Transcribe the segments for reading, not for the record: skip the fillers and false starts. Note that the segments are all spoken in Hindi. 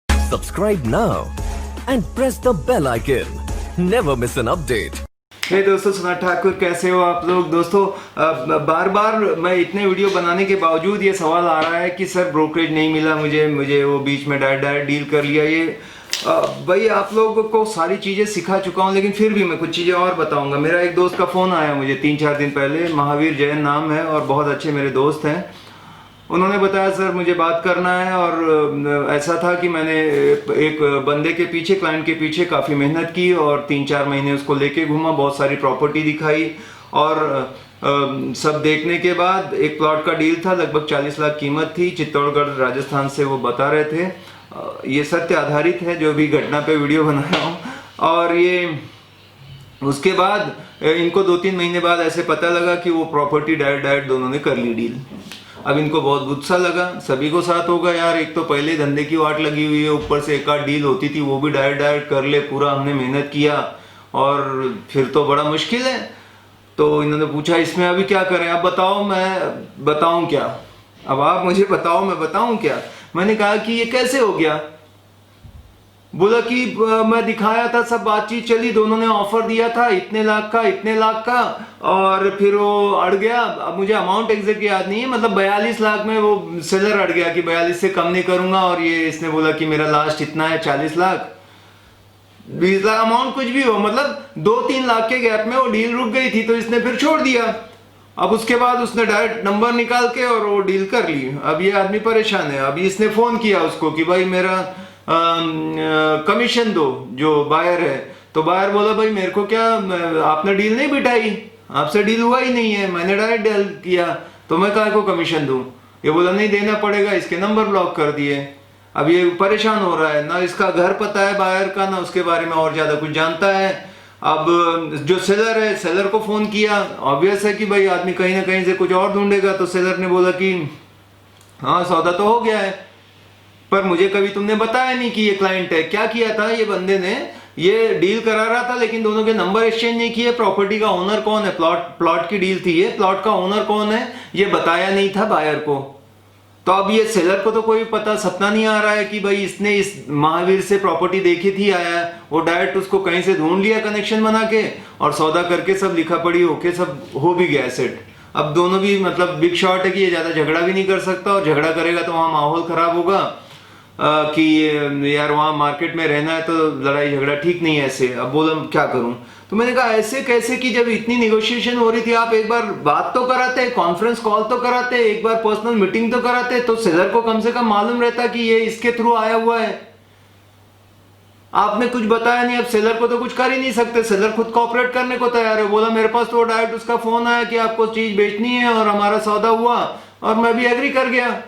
Subscribe now and press the bell icon. Never miss an update. हे दोस्तों, सुना ठाकुर, कैसे हो आप लोग। दोस्तों, बार बार मैं इतने वीडियो बनाने के बावजूद ये सवाल आ रहा है कि सर ब्रोकरेज नहीं मिला मुझे वो बीच में डायरेक्ट डील कर लिया। ये भाई आप लोगों को सारी चीज़ें सिखा चुका हूँ, लेकिन फिर भी मैं कुछ चीज़ें और बताऊंगा। मेरा एक दोस्त का फ़ोन आया मुझे 3-4 दिन पहले, महावीर जैन नाम है और बहुत अच्छे मेरे दोस्त हैं। उन्होंने बताया सर मुझे बात करना है, और ऐसा था कि मैंने एक बंदे के पीछे, क्लाइंट के पीछे काफ़ी मेहनत की और 3-4 महीने उसको लेके घूमा, बहुत सारी प्रॉपर्टी दिखाई और सब देखने के बाद एक प्लॉट का डील था, लगभग 40 लाख कीमत थी, चित्तौड़गढ़ राजस्थान से वो बता रहे थे। ये सत्य आधारित है, जो भी घटना पे वीडियो बनाया हूँ। और ये उसके बाद इनको 2-3 महीने बाद ऐसे पता लगा कि वो प्रॉपर्टी डायरेक्ट दोनों ने कर ली डील। अब इनको बहुत गुस्सा लगा, सभी को साथ होगा यार, एक तो पहले धंधे की वाट लगी हुई है, ऊपर से एक आध डील होती थी वो भी डायरेक्ट कर ले, पूरा हमने मेहनत किया और फिर तो बड़ा मुश्किल है। तो इन्होंने पूछा इसमें अभी क्या करें, आप बताओ, मैं बताऊं क्या? अब आप मुझे बताओ, मैं बताऊं क्या? मैंने कहा कि ये कैसे हो गया। बोला कि मैं दिखाया था, सब बातचीत चली, दोनों ने ऑफर दिया था इतने लाख का, और फिर वो अड़ गया। अब मुझे अमाउंट एग्जैक्ट याद नहीं है, मतलब 42 लाख में वो सेलर अड़ गया कि 42 से कम नहीं करूंगा, और ये इसने बोला कि मेरा लास्ट इतना है, 40 लाख 20 लाख, अमाउंट कुछ भी हो, मतलब 2-3 लाख के गैप में वो डील रुक गई थी, तो इसने फिर छोड़ दिया। अब उसके बाद उसने डायरेक्ट नंबर निकाल के और वो डील कर ली। अब ये आदमी परेशान है। अभी इसने फोन किया उसको कि भाई मेरा कमीशन दो, जो बायर है। तो बायर बोला भाई मेरे को क्या, आपने डील नहीं बिठाई, आपसे डील हुआ ही नहीं है, मैंने डायरेक्ट डील किया, तो मैं काहे को कमीशन दूं? ये बोला नहीं देना पड़ेगा, इसके नंबर ब्लॉक कर दिए। अब ये परेशान हो रहा है, ना इसका घर पता है बायर का, ना उसके बारे में और ज्यादा कुछ जानता है। अब जो सेलर है, सेलर को फोन किया, ऑब्वियस है कि भाई आदमी कहीं ना कहीं से कुछ और ढूंढेगा। तो सेलर ने बोला कि हाँ सौदा तो हो गया है, पर मुझे कभी तुमने बताया नहीं कि ये क्लाइंट है। क्या किया था ये बंदे ने, ये डील करा रहा था लेकिन दोनों के नंबर एक्सचेंज नहीं किए। प्रॉपर्टी का ओनर कौन है, प्लॉट की डील थी ये, प्लॉट का ओनर कौन है ये बताया नहीं था बायर को। तो अब ये सेलर को तो कोई पता सपना नहीं आ रहा है कि भाई इसने इस महावीर से प्रॉपर्टी देखी थी, आया वो डायरेक्ट उसको कहीं से ढूंढ लिया कनेक्शन बना के, और सौदा करके सब लिखा पड़ी होके सब हो भी गया सेट। अब दोनों भी मतलब बिग शॉट है कि ये ज्यादा झगड़ा भी नहीं कर सकता, और झगड़ा करेगा तो वहां माहौल खराब होगा कि यार वहां मार्केट में रहना है तो लड़ाई झगड़ा ठीक नहीं है ऐसे। अब बोला क्या करूं? तो मैंने कहा ऐसे कैसे कि जब इतनी निगोशिएशन हो रही थी, आप एक बार बात तो कराते, कॉन्फ्रेंस कॉल तो कराते, एक बार पर्सनल मीटिंग तो कराते, तो सेलर को कम से कम मालूम रहता कि ये इसके थ्रू आया हुआ है। आपने कुछ बताया नहीं। अब सेलर को तो कुछ कर ही नहीं सकते, सेलर खुद कॉपरेट करने को तैयार है। बोला मेरे पास तो डायरेक्ट उसका फोन आया कि आपको चीज बेचनी है और हमारा सौदा हुआ, और मैं भी एग्री कर गया।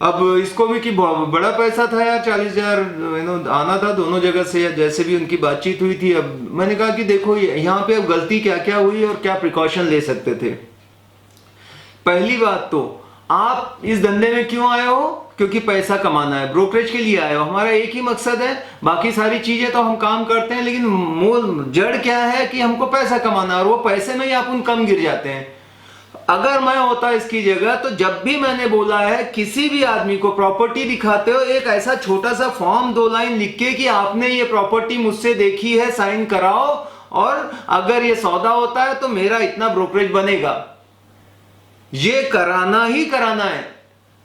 अब इसको भी कि बड़ा पैसा था यार, 40,000 आना था दोनों जगह से, या जैसे भी उनकी बातचीत हुई थी। अब मैंने कहा कि देखो यहाँ पे अब गलती क्या क्या हुई और क्या प्रिकॉशन ले सकते थे। पहली बात तो आप इस धंधे में क्यों आए हो? क्योंकि पैसा कमाना है, ब्रोकरेज के लिए आए हो। हमारा एक ही मकसद है, बाकी सारी चीजें तो हम काम करते हैं, लेकिन मूल जड़ क्या है कि हमको पैसा कमाना है, और वो पैसे में ही अपन कम गिर जाते हैं। अगर मैं होता इसकी जगह, तो जब भी मैंने बोला है किसी भी आदमी को प्रॉपर्टी दिखाते हो, एक ऐसा छोटा सा फॉर्म 2 लाइन लिख के कि आपने ये प्रॉपर्टी मुझसे देखी है, साइन कराओ, और अगर ये सौदा होता है तो मेरा इतना ब्रोकरेज बनेगा। ये कराना ही कराना है।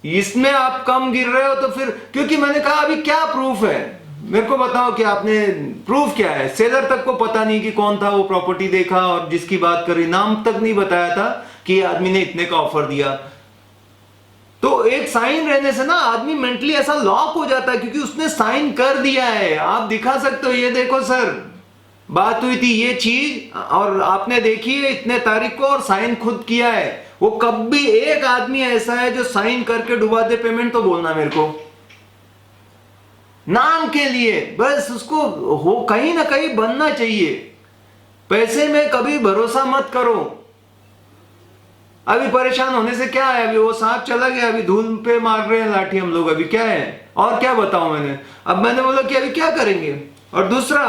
इसमें आप कम गिर रहे हो तो फिर, क्योंकि मैंने कहा अभी क्या प्रूफ है, मेरे को बताओ कि आपने प्रूफ क्या है? सेलर तक को पता नहीं कि कौन था वो प्रॉपर्टी देखा, और जिसकी बात करी नाम तक नहीं बताया था कि आदमी ने इतने का ऑफर दिया। तो एक साइन रहने से ना आदमी मेंटली ऐसा लॉक हो जाता है, क्योंकि उसने साइन कर दिया है। आप दिखा सकते हो, ये देखो सर बात हुई थी ये चीज, और आपने देखी है इतने तारीख को, और साइन खुद किया है। वो कभी एक आदमी ऐसा है जो साइन करके डुबा दे पेमेंट, तो बोलना मेरे को, नाम के लिए बस उसको हो कहीं ना कहीं बनना चाहिए। पैसे में कभी भरोसा मत करो। अभी परेशान होने से क्या है, अभी वो सांप चला गया, अभी धूल पे मार रहे हैं लाठी हम लोग, अभी क्या है और क्या बताऊं मैंने। अब मैंने बोला कि अभी क्या करेंगे। और दूसरा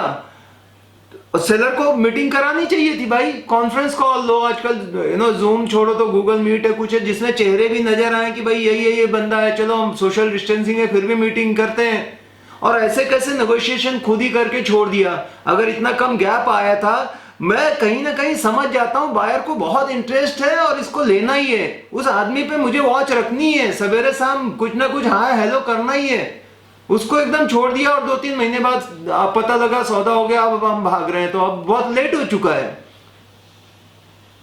सेलर को मीटिंग करानी चाहिए थी भाई, कॉन्फ्रेंस कॉल लो, आजकल जूम छोड़ो तो गूगल मीट है, कुछ है जिसमें चेहरे भी नजर आए कि भाई ये बंदा है, चलो हम सोशल डिस्टेंसिंग है फिर भी मीटिंग करते हैं। और ऐसे कैसे नेगोशिएशन खुद ही करके छोड़ दिया। अगर इतना कम गैप आया था, मैं कहीं ना कहीं समझ जाता हूं बायर को बहुत इंटरेस्ट है और इसको लेना ही है, उस आदमी पे मुझे वॉच रखनी है, सवेरे शाम कुछ ना कुछ हाय हेलो करना ही है। उसको एकदम छोड़ दिया और 2-3 महीने बाद पता लगा सौदा हो गया, अब हम भाग रहे हैं, तो अब बहुत लेट हो चुका है।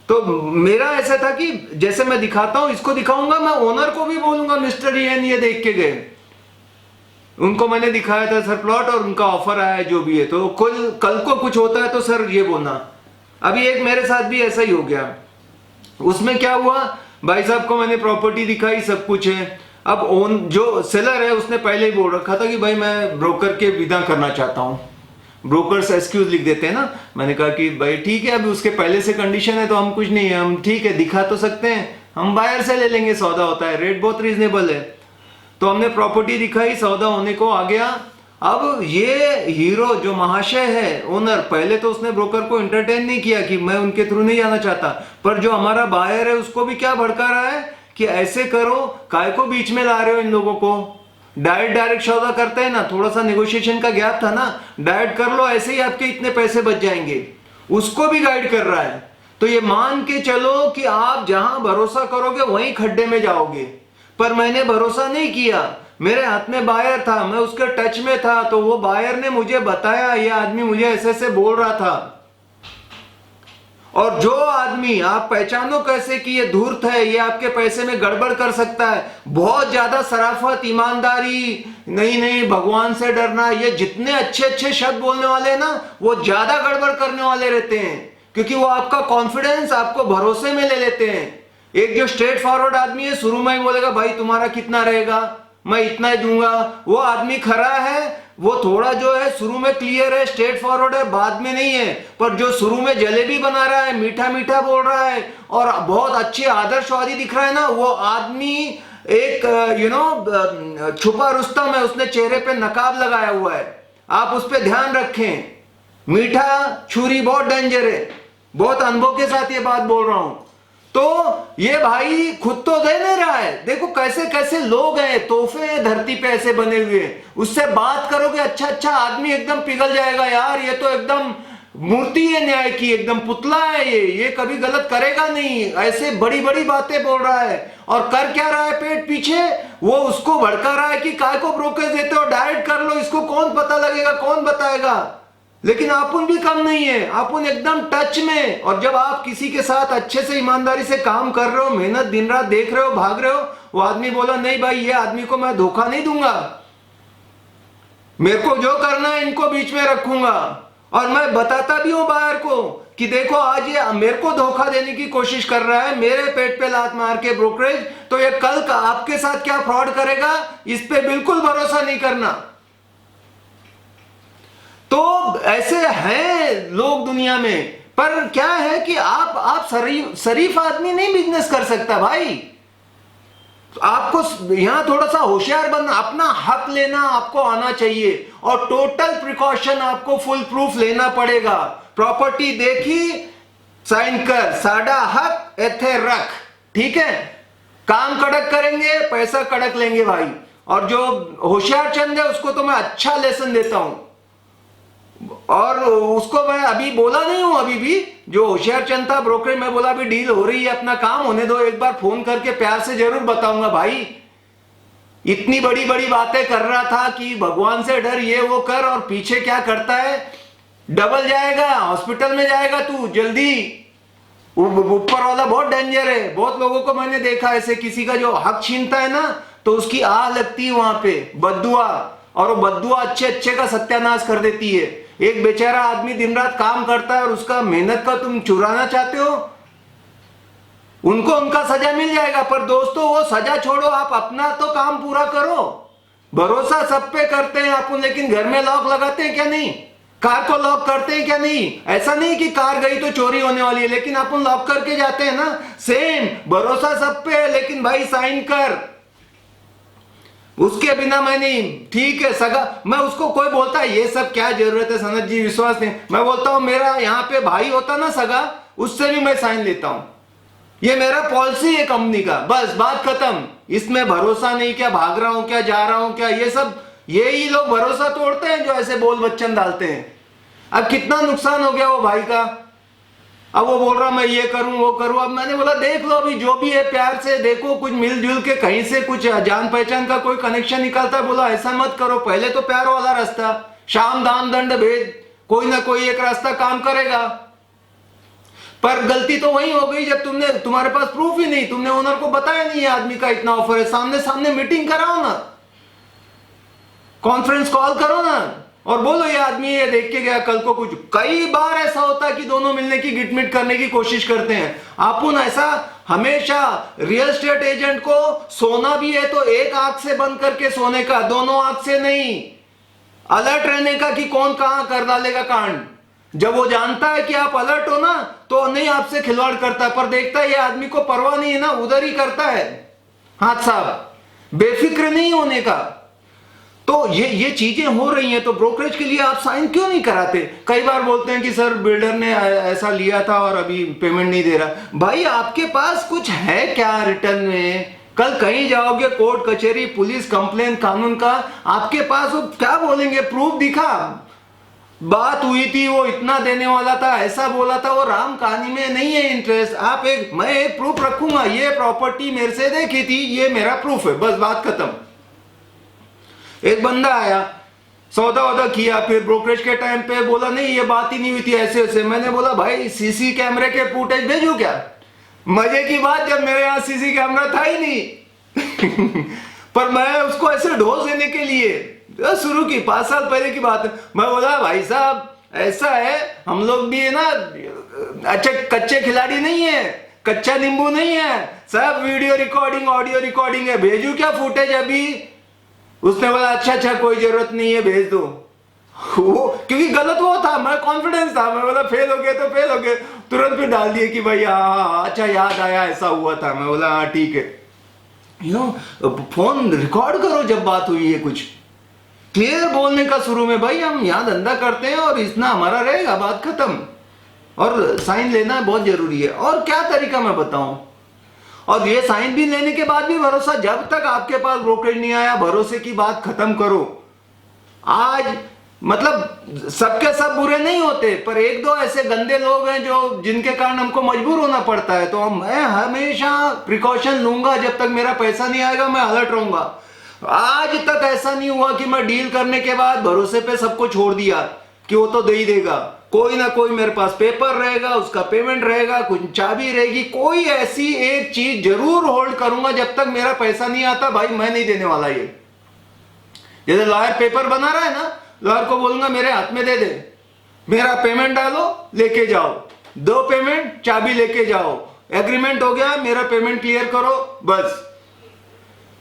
तो मेरा ऐसा था कि जैसे मैं दिखाता हूं इसको दिखाऊंगा, मैं ओनर को भी बोलूंगा मिस्टर ये देख के गए, उनको मैंने दिखाया था सर प्लॉट और उनका ऑफर आया है जो भी है, तो कल को कुछ होता है तो सर ये बोलना। अभी एक मेरे साथ भी ऐसा ही हो गया। उसमें क्या हुआ, भाई साहब को मैंने प्रॉपर्टी दिखाई, सब कुछ है। अब जो सेलर है उसने पहले ही बोल रखा था कि भाई मैं ब्रोकर के विदा करना चाहता हूं, ब्रोकर्स एक्सक्यूज लिख देते हैं ना। मैंने कहा कि भाई ठीक है, अभी उसके पहले से कंडीशन है तो हम कुछ नहीं है, हम ठीक है दिखा तो सकते हैं, हम बायर से ले लेंगे, सौदा होता है, रेट बहुत रीजनेबल है। तो हमने प्रॉपर्टी दिखाई, सौदा होने को आ गया। अब ये हीरो जो महाशय है ओनर, पहले तो उसने ब्रोकर को एंटरटेन नहीं किया कि मैं उनके थ्रू नहीं जाना चाहता, पर जो हमारा बायर है उसको भी क्या भड़का रहा है कि ऐसे करो, काय को बीच में ला रहे हो इन लोगों को, डायरेक्ट सौदा करते हैं ना, थोड़ा सा नेगोशिएशन का गैप था ना, डायरेक्ट कर लो, ऐसे ही आपके इतने पैसे बच जाएंगे, उसको भी गाइड कर रहा है। तो ये मान के चलो कि आप जहां भरोसा करोगे वहीं खड्डे में जाओगे। पर मैंने भरोसा नहीं किया, मेरे हाथ में बायर था, मैं उसके टच में था, तो वो बायर ने मुझे बताया ये आदमी मुझे ऐसे ऐसे बोल रहा था। और जो आदमी आप पहचानो कैसे कि ये धूर्त है, ये आपके पैसे में गड़बड़ कर सकता है, बहुत ज्यादा सराफत, ईमानदारी, नहीं भगवान से डरना, ये जितने अच्छे अच्छे शब्द बोलने वाले हैं ना, वो ज्यादा गड़बड़ करने वाले रहते हैं, क्योंकि वो आपका कॉन्फिडेंस, आपको भरोसे में ले लेते हैं। एक जो स्ट्रेट फॉरवर्ड आदमी है शुरू में ही बोलेगा भाई तुम्हारा कितना रहेगा, मैं इतना ही दूंगा, वो आदमी खरा है, वो थोड़ा जो है शुरू में क्लियर है, स्ट्रेट फॉरवर्ड है, बाद में नहीं है। पर जो शुरू में जलेबी बना रहा है, मीठा मीठा बोल रहा है और बहुत अच्छे आदर्शवादी दिख रहा है ना, वो आदमी एक छुपा रुस्तम है, उसने चेहरे पे नकाब लगाया हुआ है, आप उस पर ध्यान रखें। मीठा छुरी बहुत डेंजर है, बहुत अनुभव के साथ ये बात बोल रहा हूं। तो ये भाई खुद तो दे नहीं रहा है, देखो कैसे कैसे लोग हैं, तोहफे हैं धरती पे ऐसे बने हुए, उससे बात करोगे अच्छा आदमी एकदम पिघल जाएगा, यार ये तो एकदम मूर्ति है न्याय की, एकदम पुतला है, ये कभी गलत करेगा नहीं, ऐसे बड़ी बड़ी बातें बोल रहा है। और कर क्या रहा है पेट पीछे, वो उसको भड़का रहा है कि काय को ब्रोकरेज देते हो, डायरेक्ट कर लो, इसको कौन पता लगेगा, कौन बताएगा। लेकिन आपुन भी कम नहीं है, आपुन एकदम टच में। और जब आप किसी के साथ अच्छे से ईमानदारी से काम कर रहे हो, मेहनत दिन रात देख रहे हो, भाग रहे हो, वो आदमी बोला नहीं भाई ये आदमी को मैं धोखा नहीं दूंगा, मेरे को जो करना है इनको बीच में रखूंगा। और मैं बताता भी हूं बायर को कि देखो आज ये मेरे को धोखा देने की कोशिश कर रहा है, मेरे पेट पे लात मार के ब्रोकरेज, तो ये कल का आपके साथ क्या फ्रॉड करेगा, इस पे बिल्कुल भरोसा नहीं करना। तो ऐसे हैं लोग दुनिया में। पर क्या है कि आप शरीफ आदमी नहीं बिजनेस कर सकता भाई, आपको यहां थोड़ा सा होशियार बनना, अपना हक लेना आपको आना चाहिए, और टोटल प्रिकॉशन आपको फुल प्रूफ लेना पड़ेगा। प्रॉपर्टी देखी, साइन कर, साडा हक एथे रख, ठीक है, काम कड़क करेंगे, पैसा कड़क लेंगे भाई। और जो होशियार चंद है उसको तो मैं अच्छा लेसन देता हूं, और उसको मैं अभी बोला नहीं हूं, अभी भी जो होशियार चंद था ब्रोकर, मैं बोला अभी डील हो रही है, अपना काम होने दो, एक बार फोन करके प्यार से जरूर बताऊंगा भाई। इतनी बड़ी बड़ी बातें कर रहा था कि भगवान से डर, ये वो कर, और पीछे क्या करता है, डबल जाएगा, हॉस्पिटल में जाएगा तू जल्दी। ऊपर वाला बहुत डेंजर है, बहुत लोगों को मैंने देखा ऐसे, किसी का जो हक छीनता है ना तो उसकी आह लगती है वहां पे, बद्दुआ, और वो बद्दुआ अच्छे अच्छे का सत्यानाश कर देती है। एक बेचारा आदमी दिन रात काम करता है और उसका मेहनत का तुम चुराना चाहते हो, उनको उनका सजा मिल जाएगा। पर दोस्तों वो सजा छोड़ो, आप अपना तो काम पूरा करो। भरोसा सब पे करते हैं अपन, लेकिन घर में लॉक लगाते हैं क्या नहीं, कार को लॉक करते हैं क्या नहीं। ऐसा नहीं कि कार गई तो चोरी होने वाली है, लेकिन अपन लॉक करके जाते हैं ना, सेम भरोसा सब पे है, लेकिन भाई साइन कर। उसके बिना मैं नहीं, ठीक है सगा, मैं उसको कोई बोलता है ये सब क्या जरूरत है सनत जी, विश्वास नहीं, मैं बोलता हूं मेरा यहाँ पे भाई होता ना सगा, उससे भी मैं साइन लेता हूं, ये मेरा पॉलिसी है कंपनी का, बस बात खत्म। इसमें भरोसा नहीं, क्या भाग रहा हूं, क्या जा रहा हूं, क्या ये सब, यही लोग भरोसा तोड़ते हैं जो ऐसे बोल बच्चन डालते हैं। अब कितना नुकसान हो गया वो भाई का, अब वो बोल रहा मैं ये करूं वो करूं। अब मैंने बोला देख लो अभी जो भी है प्यार से देखो, कुछ मिलजुल के कहीं से कुछ जान पहचान का कोई कनेक्शन निकालता है, बोला ऐसा मत करो, पहले तो प्यार वाला रास्ता, शाम दाम दंड भेद, कोई ना कोई एक रास्ता काम करेगा। पर गलती तो वही हो गई जब तुमने, तुम्हारे पास प्रूफ ही नहीं, तुमने ओनर को बताया नहीं है आदमी का इतना ऑफर है, सामने सामने मीटिंग कराओ ना, कॉन्फ्रेंस कॉल करो ना, और बोलो ये आदमी ये देख के गया कल को कुछ। कई बार ऐसा होता है कि दोनों मिलने की गिटमिट करने की कोशिश करते हैं। आपुन ऐसा हमेशा रियल एस्टेट एजेंट को सोना भी है तो एक आंख से बंद करके सोने का, दोनों आंख से नहीं, अलर्ट रहने का कि कौन कहां कर डालेगा कांड। जब वो जानता है कि आप अलर्ट हो ना तो नहीं आपसे खिलवाड़ करता है, पर देखता है ये आदमी को परवाह नहीं है ना, उधर ही करता है हाथ साहब, बेफिक्र नहीं होने का। तो ये चीजें हो रही हैं, तो ब्रोकरेज के लिए आप साइन क्यों नहीं कराते? कई बार बोलते हैं कि सर बिल्डर ने ऐसा लिया था और अभी पेमेंट नहीं दे रहा। भाई आपके पास कुछ है क्या रिटर्न में? कल कहीं जाओगे कोर्ट कचहरी पुलिस कंप्लेन कानून का, आपके पास वो क्या बोलेंगे? प्रूफ दिखा, बात हुई थी, वो इतना देने वाला था, ऐसा बोला था, वो राम कहानी में नहीं है इंटरेस्ट। आप मैं एक प्रूफ रखूंगा, ये प्रॉपर्टी मेरे से देखी थी, ये मेरा प्रूफ है, बस बात खत्म। एक बंदा आया, सौदा वौदा किया, फिर ब्रोकरेज के टाइम पे बोला नहीं ये बात ही नहीं हुई थी ऐसे ऐसे। मैंने बोला भाई सीसी कैमरे के फुटेज भेजू क्या? मजे की बात जब मेरे यहाँ सीसी कैमरा था ही नहीं पर मैं उसको ऐसे ढोस देने के लिए शुरू की, 5 साल पहले की बात है। मैं बोला भाई साहब ऐसा है, हम लोग भी है ना अच्छा कच्चे खिलाड़ी नहीं है, कच्चा नींबू नहीं है, सब वीडियो रिकॉर्डिंग ऑडियो रिकॉर्डिंग है, भेजू क्या फुटेज अभी? उसने बोला अच्छा अच्छा कोई जरूरत नहीं है भेज दो। वो क्योंकि गलत वो था, मैं कॉन्फिडेंस था, मैं बोला फेल हो गए तो फेल हो गए, तुरंत फिर डाल दिए कि भाई हाँ अच्छा याद आया ऐसा हुआ था। मैं बोला हाँ ठीक है, फोन रिकॉर्ड करो जब बात हुई है, कुछ क्लियर बोलने का शुरू में, भाई हम यहाँ धंधा करते हैं और इतना हमारा रहेगा, बात खत्म। और साइन लेना बहुत जरूरी है। और क्या तरीका मैं बताऊं? और ये साइन भी लेने के बाद भी भरोसा, जब तक आपके पास ब्रोकरेज नहीं आया भरोसे की बात खत्म करो। आज मतलब सबके सब बुरे नहीं होते, पर एक दो ऐसे गंदे लोग हैं जो जिनके कारण हमको मजबूर होना पड़ता है, तो मैं हमेशा प्रिकॉशन लूंगा, जब तक मेरा पैसा नहीं आएगा मैं अलर्ट रहूंगा। आज तक ऐसा नहीं हुआ कि मैं डील करने के बाद भरोसे पे सबको छोड़ दिया कि वो तो दे ही देगा, कोई ना कोई मेरे पास पेपर रहेगा, उसका पेमेंट रहेगा, कुछ चाबी रहेगी, कोई ऐसी एक चीज जरूर होल्ड करूंगा जब तक मेरा पैसा नहीं आता। भाई मैं नहीं देने वाला ये। जैसे लॉयर पेपर बना रहा है ना, लॉयर को बोलूंगा मेरे हाथ में दे दे, मेरा पेमेंट डालो लेके जाओ, दो पेमेंट चाबी लेके जाओ, एग्रीमेंट हो गया, मेरा पेमेंट क्लियर करो, बस।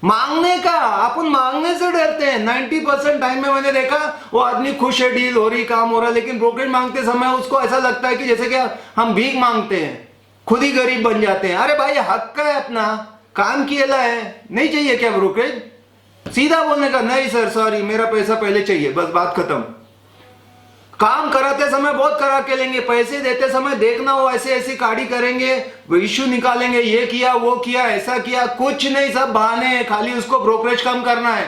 मांगने का, अपन मांगने से डरते हैं। 90% टाइम में मैंने देखा वो आदमी खुश है, डील हो रही, काम हो रहा है, लेकिन ब्रोकरेज मांगते समय उसको ऐसा लगता है कि जैसे कि हम भीख मांगते हैं, खुद ही गरीब बन जाते हैं। अरे भाई हक है अपना, काम किया है, नहीं चाहिए क्या ब्रोकरेज? सीधा बोलने का, नहीं सर सॉरी मेरा पैसा पहले चाहिए, बस बात खत्म। काम कराते समय बहुत करा के लेंगे, पैसे देते समय देखना वो ऐसे ऐसी काड़ी करेंगे, वो इश्यू निकालेंगे, ये किया वो किया ऐसा किया, कुछ नहीं, सब बहाने हैं, खाली उसको ब्रोकरेज कम करना है।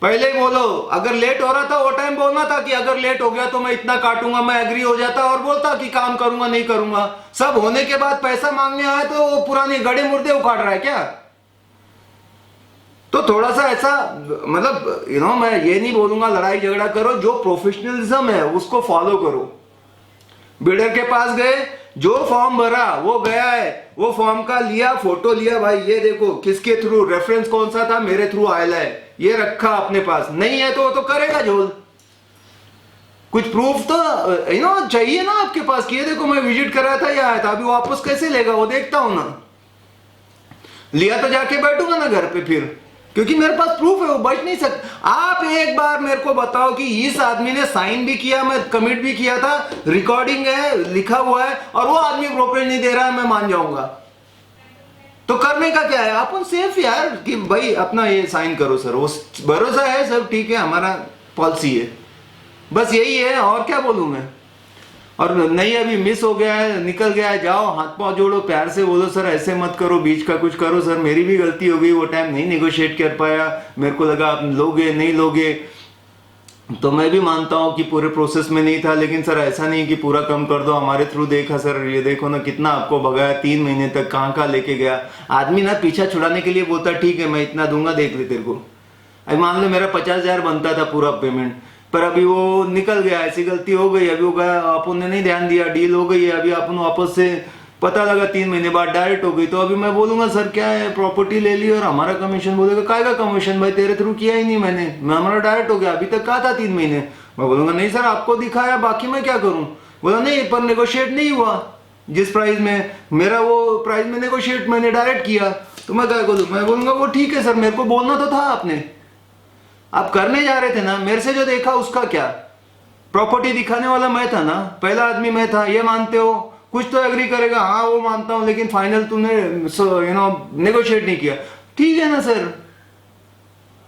पहले ही बोलो, अगर लेट हो रहा था वो टाइम बोलना था कि अगर लेट हो गया तो मैं इतना काटूंगा, मैं एग्री हो जाता और बोलता कि काम करूंगा नहीं करूंगा। सब होने के बाद पैसा मांगने आया तो वो पुराने गड़े मुर्दे उखाड़ रहा है क्या? तो थोड़ा सा ऐसा मतलब मैं ये नहीं बोलूंगा लड़ाई झगड़ा करो, जो प्रोफेशनलिज्म है उसको फॉलो करो। बिल्डर के पास गए, जो फॉर्म भरा वो गया है, वो फॉर्म का लिया, फोटो लिया, भाई ये देखो किसके थ्रू, रेफरेंस कौन सा था, मेरे थ्रू आया है, ये रखा अपने पास, नहीं है तो वो तो करेगा झोल। कुछ प्रूफ तो चाहिए ना आपके पास कि ये देखो मैं विजिट कर रहा था, ये आया था, अभी वापस कैसे लेगा वो देखता हूं ना। लिया तो जाके बैठूंगा ना घर पे फिर, क्योंकि मेरे पास प्रूफ है, वो बच नहीं सकता। आप एक बार मेरे को बताओ कि इस आदमी ने साइन भी किया, मैं कमिट भी किया था, रिकॉर्डिंग है, लिखा हुआ है, और वो आदमी ब्रोकरेज नहीं दे रहा है, मैं मान जाऊंगा। तो करने का क्या है, अपन सेफ यार कि भाई अपना ये साइन करो सर, वो भरोसा है सब ठीक है, हमारा पॉलिसी है, बस यही है, और क्या बोलूं मैं। और नहीं अभी मिस हो गया है, निकल गया है, जाओ हाथ पांव जोड़ो, प्यार से बोलो सर ऐसे मत करो, बीच का कुछ करो सर, मेरी भी गलती हो गई, वो टाइम नहीं निगोशिएट कर पाया, मेरे को लगा आप लोगे नहीं लोगे, तो मैं भी मानता हूँ कि पूरे प्रोसेस में नहीं था, लेकिन सर ऐसा नहीं कि पूरा कम कर दो, हमारे थ्रू देखा सर, ये देखो ना कितना आपको भगाया, 3 महीने तक कहाँ कहाँ लेके गया। आदमी ना पीछा छुड़ाने के लिए बोलता ठीक है मैं इतना दूंगा देख ले तेरे को, अभी मान लो मेरा 50,000 बनता था पूरा पेमेंट, पर अभी वो निकल गया, ऐसी गलती हो गई, अभी वो गया, अपन ने नहीं ध्यान दिया, डील हो गई है, अभी अपन वापस से पता लगा 3 महीने बाद डायरेक्ट हो गई, तो अभी मैं बोलूंगा सर क्या है, प्रॉपर्टी ले ली और हमारा कमीशन, बोलेगा काय का कमीशन भाई, तेरे थ्रू किया ही नहीं मैंने, मैं हमारा डायरेक्ट हो गया, अभी तक कहा था 3 महीने, मैं बोलूंगा नहीं सर आपको दिखाया, बाकी मैं क्या करूं, बोला नहीं पर नेगोशिएट नहीं हुआ, जिस प्राइस में मेरा वो प्राइस में नेगोशिएट मैंने डायरेक्ट किया, तो मैं क्या बोलूँ, मैं बोलूंगा वो ठीक है सर, मेरे को बोलना तो था आपने, आप करने जा रहे थे ना, मेरे से जो देखा उसका क्या, प्रॉपर्टी दिखाने वाला मैं था ना, पहला आदमी मैं था, ये मानते हो, कुछ तो एग्री करेगा हाँ वो मानता हूं, लेकिन फाइनल तुमने नेगोशिएट नहीं किया, ठीक है ना सर,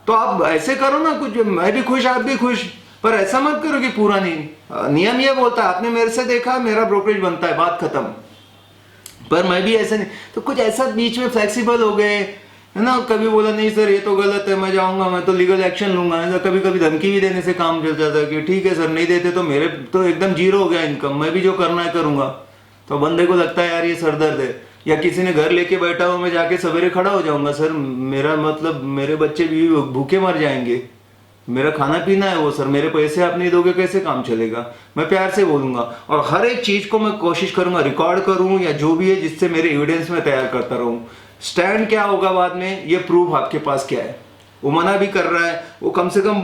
तो आप ऐसे करो ना कुछ, मैं भी खुश आप भी खुश, पर ऐसा मत करो कि पूरा नहीं, नियम ये बोलता है आपने मेरे से देखा मेरा ब्रोकरेज बनता है, बात खत्म, पर मैं भी ऐसे नहीं, तो कुछ ऐसा बीच में फ्लेक्सिबल हो गए है ना, कभी बोला नहीं सर ये तो गलत है मैं जाऊंगा, मैं तो लीगल एक्शन लूंगा, ऐसा कभी कभी धमकी भी देने से काम चल जाता है कि ठीक है सर नहीं देते तो मेरे तो एकदम जीरो हो गया इनकम, मैं भी जो करना है करूंगा, तो बंदे को लगता है यार ये सरदर्द है, या किसी ने घर लेके बैठा हो मैं जाके सवेरे खड़ा हो जाऊंगा, सर मेरा मतलब मेरे बच्चे भी भूखे मर जाएंगे, मेरा खाना पीना है वो सर, मेरे पैसे आप नहीं दोगे कैसे काम चलेगा, मैं प्यार से बोलूंगा, और हर एक चीज को मैं कोशिश करूंगा रिकॉर्ड करूं या जो भी है, जिससे मेरे एविडेंस में तैयार करता रहूं, स्टैंड क्या होगा बाद में ये प्रूफ आपके पास क्या है, वो मना भी कर रहा है, वो कम से कम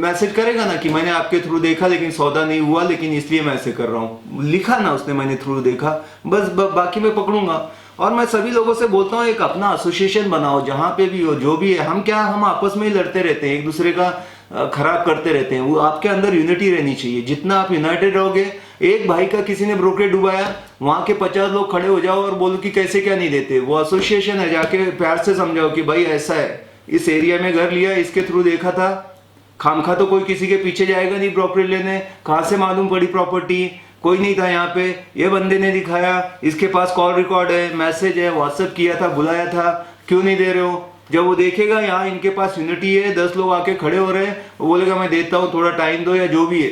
मैसेज करेगा ना कि मैंने आपके थ्रू देखा लेकिन सौदा नहीं हुआ, लेकिन इसलिए मैं ऐसे कर रहा हूँ, लिखा ना उसने मैंने थ्रू देखा, बस बाकी मैं पकड़ूंगा। और मैं सभी लोगों से बोलता हूँ एक अपना एसोसिएशन बनाओ, जहां पे भी हो जो भी है, हम आपस में ही लड़ते रहते हैं, एक दूसरे का खराब करते रहते हैं, वो आपके अंदर यूनिटी रहनी चाहिए, जितना आप यूनाइटेड रहोगे, एक भाई का किसी ने ब्रोकरेज डुबाया, वहां के 50 लोग खड़े हो जाओ और बोलो कि कैसे क्या नहीं देते, वो एसोसिएशन है, जाके प्यार से समझाओ कि भाई ऐसा है, इस एरिया में घर लिया, इसके थ्रू देखा था, खामखा तो कोई किसी के पीछे जाएगा नहीं ब्रोकरेज लेने, कहाँ से मालूम पड़ी प्रॉपर्टी, कोई नहीं था यहाँ पे, ये बंदे ने दिखाया, इसके पास कॉल रिकॉर्ड है, मैसेज है, व्हाट्सएप किया था, बुलाया था, क्यों नहीं दे रहे हो, जब वो देखेगा यहाँ इनके पास यूनिटी है, 10 लोग आके खड़े हो रहे हैं, वो बोलेगा मैं देता हूँ थोड़ा टाइम दो, या जो भी है,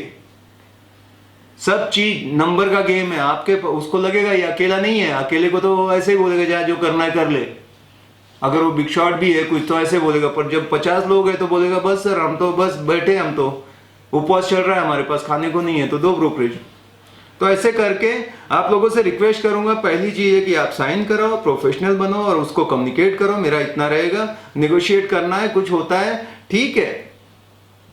सब चीज नंबर का गेम है, आपके उसको लगेगा ये अकेला नहीं है, अकेले को तो ऐसे ही बोलेगा जा जो करना है कर ले, अगर वो बिग शॉट भी है कुछ तो ऐसे बोलेगा, पर जब 50 लोग हैं तो बोलेगा बस सर हम तो बस बैठे, हम तो उपवास चल रहा है, हमारे पास खाने को नहीं है, तो दो ब्रोकरेज। तो ऐसे करके आप लोगों से रिक्वेस्ट करूंगा, पहली चीज है कि आप साइन करो, प्रोफेशनल बनो और उसको कम्युनिकेट करो, मेरा इतना रहेगा, नेगोशिएट करना है, कुछ होता है ठीक है,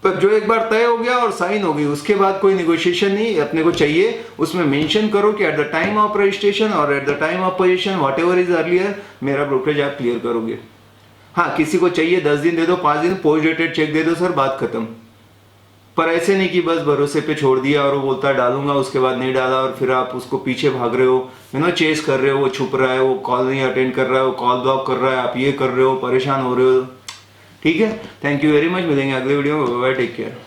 पर जो एक बार तय हो गया और साइन हो गई उसके बाद कोई नेगोशिएशन नहीं अपने को चाहिए, उसमें मेंशन करो कि at the time of registration और at the time of position whatever is earlier मेरा ब्रोकरेज आप क्लियर करोगे। हाँ किसी को चाहिए 10 दिन दे दो, 5 दिन पोस्ट डेटेड चेक दे दो सर, बात खत्म, पर ऐसे नहीं कि बस भरोसे पे छोड़ दिया और वो बोलता है डालूंगा, उसके बाद नहीं डाला और फिर आप उसको पीछे भाग रहे हो, चेस कर रहे हो, वो छुप रहा है, वो कॉल नहीं अटेंड कर रहा है, वो कॉल ब्लॉक कर रहा है, आप ये कर रहे हो, परेशान हो रहे हो। ठीक है, थैंक यू वेरी मच, मिलेंगे अगले वीडियो में, बाय बाय, टेक केयर।